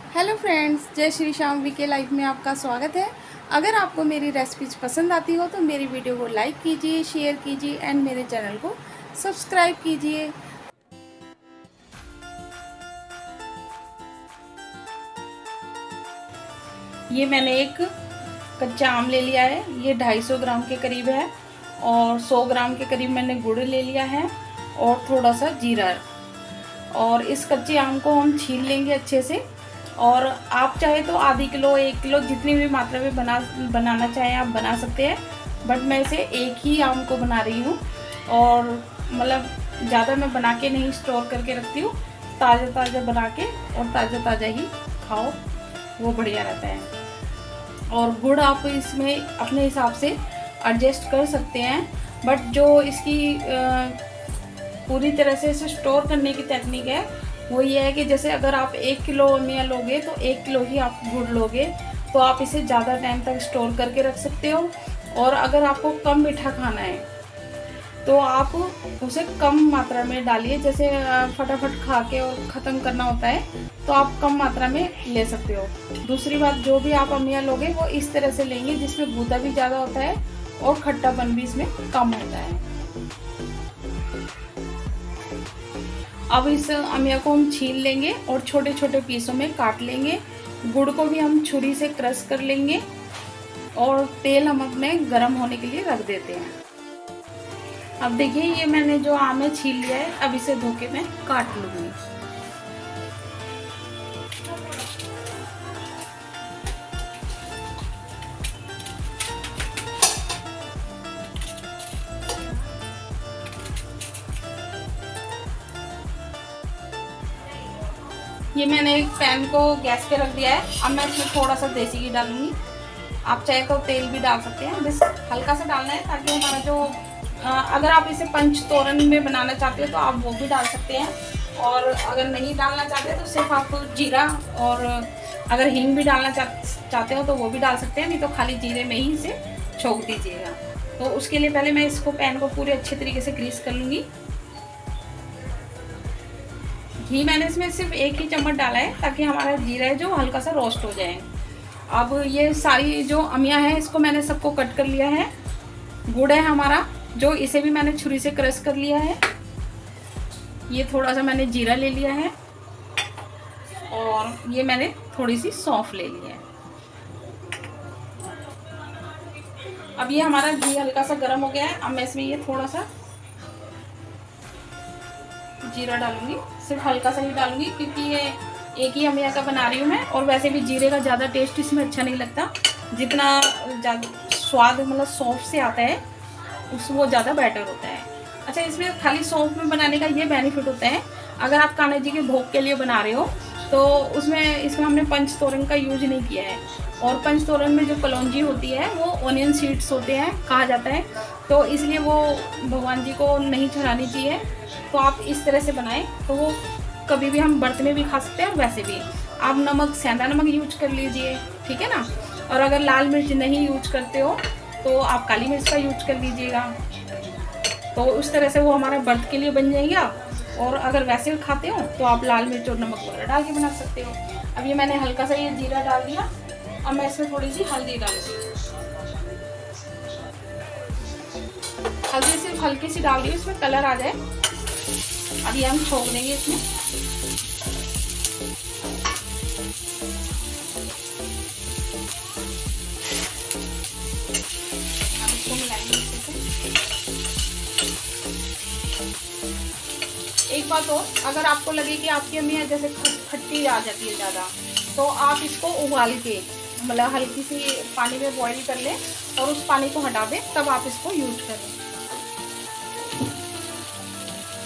Hello friends, जय Shri Shyam VK life में आपका स्वागत है। अगर आपको मेरी रेसिपीज पसंद आती हो तो मेरी वीडियो को लाइक कीजिए, शेयर कीजिए एंड मेरे चैनल को सब्सक्राइब कीजिए। ये मैंने एक कच्चा आम ले लिया है, ये 250 ग्राम के करीब है और 100 ग्राम के करीब मैंने गुड़ ले लिया है और थोड़ा सा जीरा। और इस कच्चे आम को हम छील लेंगे अच्छे से। और आप चाहे तो आधी किलो 1 किलो जितनी भी मात्रा में बनाना चाहें आप बना सकते हैं, बट मैं इसे एक ही आम को बना रही हूँ। और मतलब ज़्यादा मैं बना के नहीं स्टोर करके रखती हूँ, ताज़ा ताज़ा बना के और ताज़ा ताज़ा ही खाओ, वो बढ़िया रहता है। और गुड़ आप इसमें अपने हिसाब से एडजस्ट कर सकते हैं, बट जो इसकी पूरी तरह से इसे स्टोर करने की टेक्निक है वो ये है कि जैसे अगर आप 1 किलो अमिया लोगे तो 1 किलो ही आप गुड़ लोगे, तो आप इसे ज़्यादा टाइम तक स्टोर करके रख सकते हो। और अगर आपको कम मीठा खाना है तो आप उसे कम मात्रा में डालिए, जैसे फटाफट खा के और ख़त्म करना होता है तो आप कम मात्रा में ले सकते हो। दूसरी बात, जो भी आप अमिया लोगे वो इस तरह से लेंगे जिसमें गूदा भी ज़्यादा होता है और खट्टापन भी इसमें कम होता है। अब इस अमिया को हम छील लेंगे और छोटे छोटे पीसों में काट लेंगे। गुड़ को भी हम छुरी से क्रश कर लेंगे और तेल हम अपने गर्म होने के लिए रख देते हैं। अब देखिए, ये मैंने जो आम है छील लिया है, अब इसे धो के मैं काट लूँगी। ये मैंने एक पैन को गैस पे रख दिया है। अब मैं इसमें थोड़ा सा देसी घी डालूंगी। आप चाहे तो तेल भी डाल सकते हैं, बस हल्का सा डालना है ताकि हमारा जो अगर आप इसे पंचतोरन में बनाना चाहते हो तो आप वो भी डाल सकते हैं, और अगर नहीं डालना चाहते तो सिर्फ आप जीरा और अगर हींग भी डालना चाहते हो तो वो भी डाल सकते हैं, नहीं तो खाली जीरे में ही इसे छोंक दीजिएगा। तो उसके लिए पहले मैं इसको पैन को पूरे अच्छे तरीके से ग्रीस कर लूँगी। घी मैंने इसमें सिर्फ 1 ही चम्मच डाला है ताकि हमारा जीरा है जो हल्का सा रोस्ट हो जाए। अब ये सारी जो अमिया है इसको मैंने सबको कट कर लिया है। गुड़ है हमारा जो, इसे भी मैंने छुरी से क्रश कर लिया है। ये थोड़ा सा मैंने जीरा ले लिया है और ये मैंने थोड़ी सी सौंफ ले ली है। अब ये हमारा घी हल्का सा गर्म हो गया है। अब मैं इसमें ये थोड़ा सा जीरा डालूंगी, सिर्फ हल्का सा ही डालूंगी क्योंकि ये एक ही अमिया का बना रही हूँ मैं, और वैसे भी जीरे का ज़्यादा टेस्ट इसमें अच्छा नहीं लगता। जितना ज़्यादा स्वाद मतलब सौंफ से आता है वो ज़्यादा बेटर होता है। अच्छा, इसमें खाली सौंफ में बनाने का ये बेनिफिट होता है, अगर आप कान्हा जी के भोग के लिए बना रहे हो तो इसमें हमने पंचतोरन का यूज नहीं किया है। और पंचतोरन में जो कलौंजी होती है वो ऑनियन सीड्स होते हैं कहा जाता है, तो इसलिए वो भगवान जी को नहीं चढ़ानी चाहिए। तो आप इस तरह से बनाएं तो वो कभी भी हम व्रत में भी खा सकते हैं, और वैसे भी आप नमक, सेंधा नमक यूज कर लीजिए, ठीक है ना। और अगर लाल मिर्च नहीं यूज करते हो तो आप काली मिर्च का यूज कर लीजिएगा। तो उस तरह से वो हमारे व्रत के लिए बन जाएंगे आप, और अगर वैसे खाते हो तो आप लाल मिर्च और नमक वगैरह डाल के बना सकते हो। अब ये मैंने हल्का सा ये जीरा डाल दिया। अब मैं इसमें थोड़ी सी हल्दी डालूंगी। हल्दी सिर्फ हल्की सी डाल दी, इसमें कलर आ जाए। अब ये हम छोड़ देंगे इसमें। अब इसको मिलाएंगे अच्छे से। एक बात और, अगर आपको लगे कि आपकी अम्मी जैसे खट्टी आ जाती है ज़्यादा, तो आप इसको उबाल के मतलब हल्की सी पानी में बॉईल कर लें और उस पानी को हटा दें, तब आप इसको यूज करें।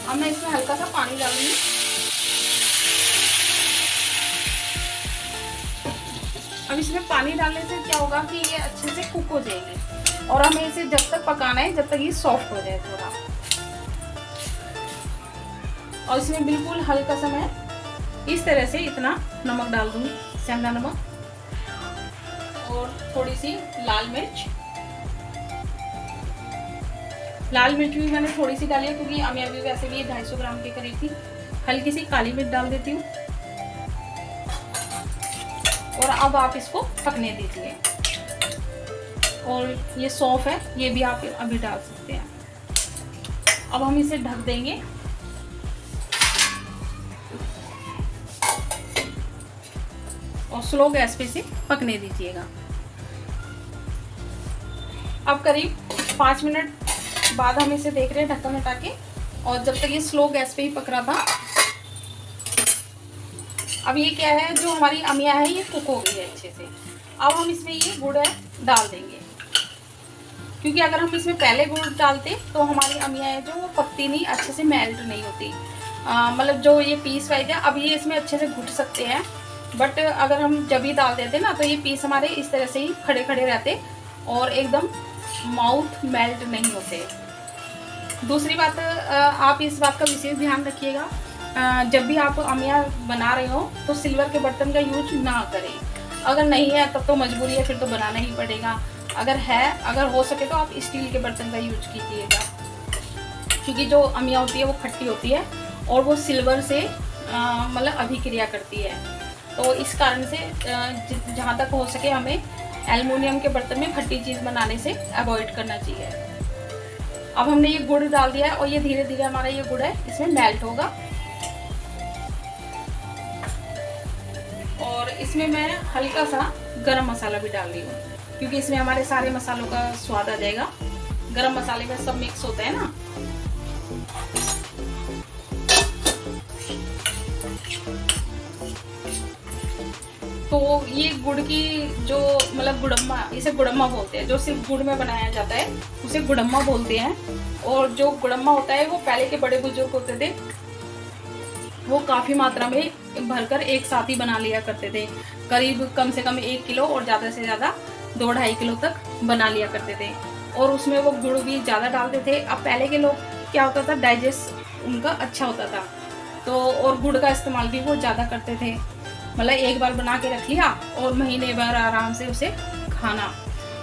अब मैं इसमें हल्का सा पानी डालूंगी। अब इसमें पानी डालने से क्या होगा कि ये अच्छे से कुक हो जाएंगे, और हमें इसे जब तक पकाना है जब तक ये सॉफ्ट हो जाए थोड़ा। और इसमें बिल्कुल हल्का सा मैं इस तरह से इतना नमक डाल दूंगी, सेंधा नमक, और थोड़ी सी लाल मिर्च। लाल मिर्च भी मैंने थोड़ी सी डाली है क्योंकि अभी वैसे भी 250 ग्राम के करीब थी। हल्की सी काली मिर्च डाल देती हूँ। और अब आप इसको पकने दीजिए। और ये सौंफ है, ये भी आप अभी डाल सकते हैं। अब हम इसे ढक देंगे और स्लो गैस पे इसे पकने दीजिएगा। अब करीब 5 मिनट बाद हम इसे देख रहे हैं ढक्कन हटा के, और जब तक ये स्लो गैस पे ही पक रहा था, अब ये क्या है, जो हमारी अमिया है ये कुक हो गई है अच्छे से। अब हम इसमें ये गुड़ है डाल देंगे, क्योंकि अगर हम इसमें पहले गुड़ डालते तो हमारी अमिया है जो वो पकती नहीं, अच्छे से मेल्ट नहीं होती। मतलब जो ये पीस वाइज है, अब ये इसमें अच्छे से घुट सकते हैं, बट अगर हम जब ही डाल देते ना तो ये पीस हमारे इस तरह से ही खड़े खड़े रहते और एकदम माउथ मेल्ट नहीं होते। दूसरी बात, आप इस बात का विशेष ध्यान रखिएगा, जब भी आप अमिया बना रहे हो तो सिल्वर के बर्तन का यूज ना करें। अगर नहीं है तब तो मजबूरी है, फिर तो बनाना ही पड़ेगा। अगर है, अगर हो सके तो आप स्टील के बर्तन का यूज कीजिएगा, क्योंकि जो अमिया होती है वो खट्टी होती है और वो सिल्वर से मतलब अभिक्रिया करती है। तो इस कारण से जहाँ तक हो सके हमें एल्युमिनियम के बर्तन में खट्टी चीज़ बनाने से अवॉइड करना चाहिए। अब हमने ये गुड़ डाल दिया है और ये धीरे धीरे हमारा ये गुड़ है इसमें मेल्ट होगा। और इसमें मैं हल्का सा गरम मसाला भी डाल रही हूँ, क्योंकि इसमें हमारे सारे मसालों का स्वाद आ जाएगा। गरम मसाले में सब मिक्स होता है ना। तो ये गुड़ की जो मतलब गुड़म्मा, इसे गुड़म्मा बोलते हैं, जो सिर्फ गुड़ में बनाया जाता है उसे गुड़म्मा बोलते हैं। और जो गुड़म्मा होता है वो पहले के बड़े बुजुर्ग होते थे, वो काफ़ी मात्रा में भरकर एक साथ ही बना लिया करते थे। करीब कम से कम 1 किलो और ज़्यादा से ज़्यादा 2-2.5 किलो तक बना लिया करते थे, और उसमें वो गुड़ भी ज़्यादा डालते थे। अब पहले के लोग क्या होता था, डाइजेस्ट उनका अच्छा होता था, तो और गुड़ का इस्तेमाल भी वो ज़्यादा करते थे। मतलब एक बार बना के रख लिया और महीने भर आराम से उसे खाना।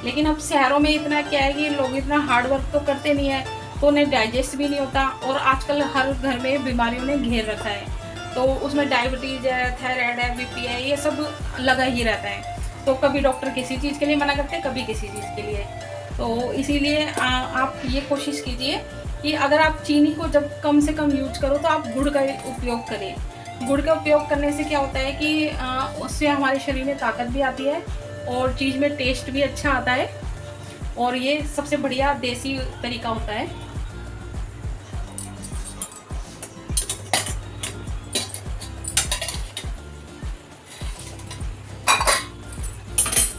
लेकिन अब शहरों में इतना क्या है कि लोग इतना हार्ड वर्क तो करते नहीं है, तो उन्हें डाइजेस्ट भी नहीं होता, और आजकल हर घर में बीमारियों ने घेर रखा है। तो उसमें डायबिटीज़ है, थायराइड है, बीपी है, ये सब लगा ही रहता है। तो कभी डॉक्टर किसी चीज़ के लिए मना करते हैं, कभी किसी चीज़ के लिए। तो इसीलिए आप ये कोशिश कीजिए कि अगर आप चीनी को जब कम से कम यूज करो तो आप गुड़ का उपयोग करें। गुड़ का उपयोग करने से क्या होता है कि उससे हमारे शरीर में ताकत भी आती है और चीज़ में टेस्ट भी अच्छा आता है, और ये सबसे बढ़िया देसी तरीका होता है।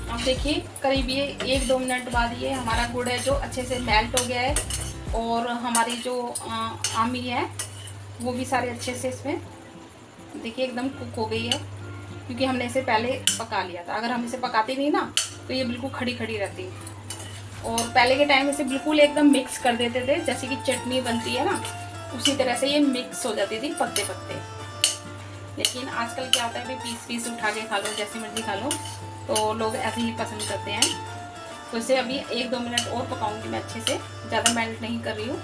अब देखिए करीब ये 1-2 मिनट बाद ये हमारा गुड़ है जो अच्छे से मेल्ट हो गया है, और हमारी जो आमी है वो भी सारे अच्छे से इसमें देखिए एकदम कुक हो गई है, क्योंकि हमने इसे पहले पका लिया था। अगर हम इसे पकाते नहीं ना तो ये बिल्कुल खड़ी खड़ी रहती। और पहले के टाइम इसे बिल्कुल एकदम मिक्स कर देते थे, जैसे कि चटनी बनती है ना, उसी तरह से ये मिक्स हो जाती थी पकते पकते। लेकिन आजकल क्या होता है कि पीस उठा के खा लो, जैसी मर्जी खा लो, तो लोग ऐसे ही पसंद करते हैं। तो इसे अभी 1-2 मिनट और पकाऊंगी मैं अच्छे से, ज़्यादा मेल्ट नहीं कर रही हूँ।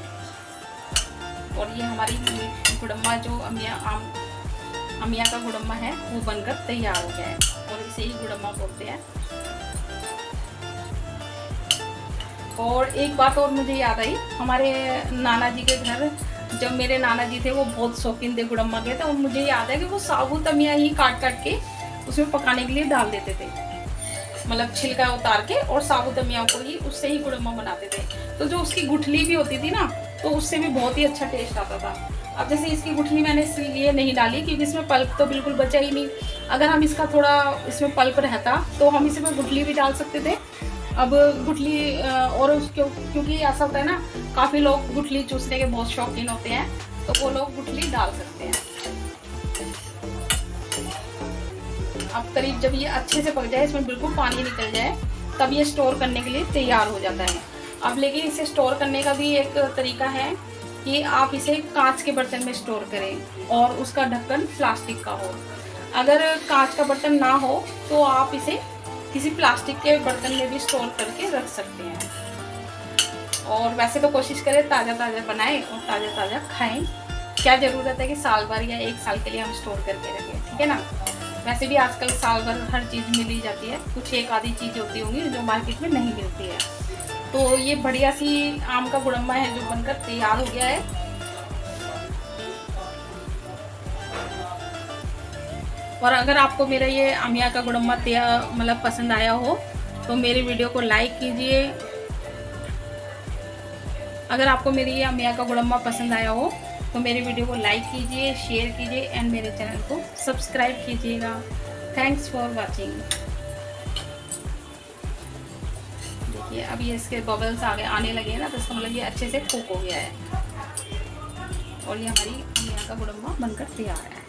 और ये हमारी गुड़म्मा जो अमिया का गुड़म्मा है वो बनकर तैयार हो गया है, और इसे ही गुड़म्मा बोलते हैं। और एक बात और मुझे याद आई, हमारे नाना जी के घर जब मेरे नाना जी थे वो बहुत शौकीन थे गुड़म्मा के, तो मुझे याद है कि वो साबुत अमिया ही काट के उसमें पकाने के लिए डाल देते थे। मतलब छिलका उतार के और साबुत अमिया को ही उससे ही गुड़म्मा बनाते थे। तो जो उसकी गुठली भी होती थी ना, तो उससे भी बहुत ही अच्छा टेस्ट आता था। अब जैसे इसकी गुठली मैंने इसलिए नहीं डाली क्योंकि इसमें पल्प तो बिल्कुल बचा ही नहीं। अगर हम इसका थोड़ा इसमें पल्प रहता तो हम इसमें गुठली भी डाल सकते थे। अब गुठली और क्योंकि ऐसा होता है ना, काफ़ी लोग गुठली चूसने के बहुत शौकीन होते हैं, तो वो लोग गुठली डाल सकते हैं। अब करीब जब ये अच्छे से पक जाए, इसमें बिल्कुल पानी निकल जाए, तब ये स्टोर करने के लिए तैयार हो जाता है। अब लेकिन इसे स्टोर करने का भी एक तरीका है कि आप इसे कांच के बर्तन में स्टोर करें और उसका ढक्कन प्लास्टिक का हो। अगर कांच का बर्तन ना हो तो आप इसे किसी प्लास्टिक के बर्तन में भी स्टोर करके रख सकते हैं। और वैसे तो कोशिश करें ताज़ा बनाएं और ताज़ा खाएं। क्या ज़रूरत है कि साल भर या 1 साल के लिए हम स्टोर करके रखें, ठीक है ना। वैसे भी आजकल साल भर हर चीज़ मिल ही जाती है, कुछ एक आधी चीज़ होती होंगी जो मार्केट में नहीं मिलती है। तो ये बढ़िया सी आम का गुड़म्बा है जो बनकर तैयार हो गया है। और अगर आपको मेरा ये अमिया का गुड़म्बा मतलब पसंद आया हो तो मेरे वीडियो को लाइक कीजिए। अगर आपको मेरी ये अमिया का गुड़म्बा पसंद आया हो तो मेरे वीडियो को लाइक कीजिए, शेयर कीजिए एंड मेरे चैनल को सब्सक्राइब कीजिएगा। Thanks for watching. देखिए अब ये इसके बबल्स आने लगे हैं ना, तो इसका मतलब ये अच्छे से कुक हो गया है और ये हमारी अमिया का गुड़म्बा बनकर तैयार है।